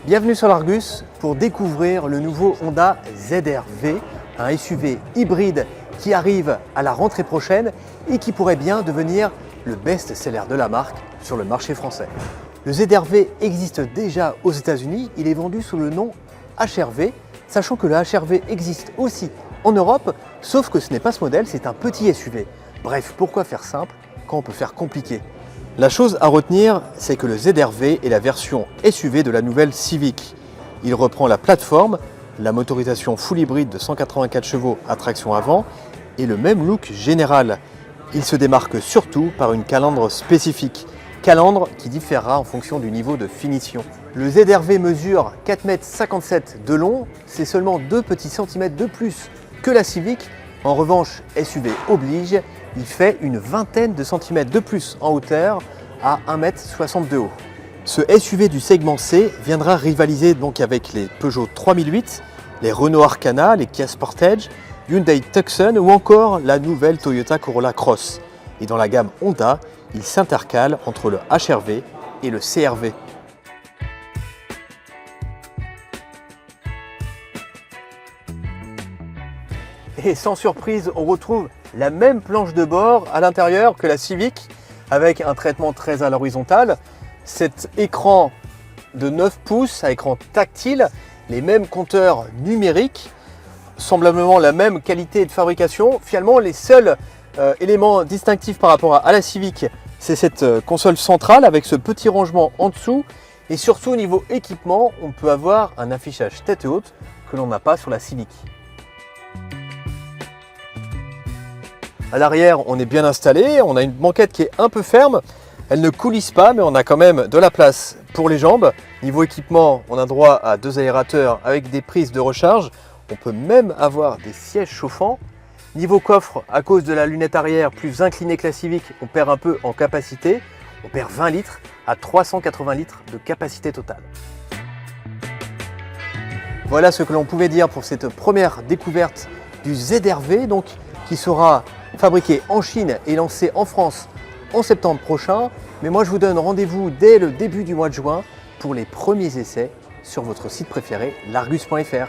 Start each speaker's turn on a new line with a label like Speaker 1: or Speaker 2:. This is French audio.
Speaker 1: Bienvenue sur l'Argus pour découvrir le nouveau Honda ZR-V, un SUV hybride qui arrive à la rentrée prochaine et qui pourrait bien devenir le best-seller de la marque sur le marché français. Le ZR-V existe déjà aux États-Unis, il est vendu sous le nom HR-V, sachant que le HR-V existe aussi en Europe, sauf que ce n'est pas ce modèle, c'est un petit SUV. Bref, pourquoi faire simple quand on peut faire compliqué? La chose à retenir, c'est que le ZR-V est la version SUV de la nouvelle Civic. Il reprend la plateforme, la motorisation full hybride de 184 chevaux à traction avant et le même look général. Il se démarque surtout par une calandre spécifique, calandre qui différera en fonction du niveau de finition. Le ZR-V mesure 4,57 m de long, c'est seulement 2 petits centimètres de plus que la Civic. En revanche, SUV oblige, il fait une vingtaine de centimètres de plus en hauteur à 1,60 m de haut. Ce SUV du segment C viendra rivaliser donc avec les Peugeot 3008, les Renault Arcana, les Kia Sportage, Hyundai Tucson ou encore la nouvelle Toyota Corolla Cross. Et dans la gamme Honda, il s'intercale entre le HR-V et le CR-V. Et sans surprise, on retrouve la même planche de bord à l'intérieur que la Civic, avec un traitement très à l'horizontale. Cet écran de 9 pouces à écran tactile, les mêmes compteurs numériques, semblablement la même qualité de fabrication. Finalement, les seuls éléments distinctifs par rapport à la Civic, c'est cette console centrale avec ce petit rangement en dessous. Et surtout au niveau équipement, on peut avoir un affichage tête haute que l'on n'a pas sur la Civic. À l'arrière, on est bien installé, on a une banquette qui est un peu ferme, elle ne coulisse pas, mais on a quand même de la place pour les jambes. Niveau équipement, on a droit à 2 aérateurs avec des prises de recharge. On peut même avoir des sièges chauffants. Niveau coffre, à cause de la lunette arrière plus inclinée que la Civic, on perd un peu en capacité. On perd 20 litres à 380 litres de capacité totale. Voilà ce que l'on pouvait dire pour cette première découverte du ZR-V, donc, qui sera fabriqué en Chine et lancé en France en septembre prochain. Mais moi, je vous donne rendez-vous dès le début du mois de juin pour les premiers essais sur votre site préféré, largus.fr.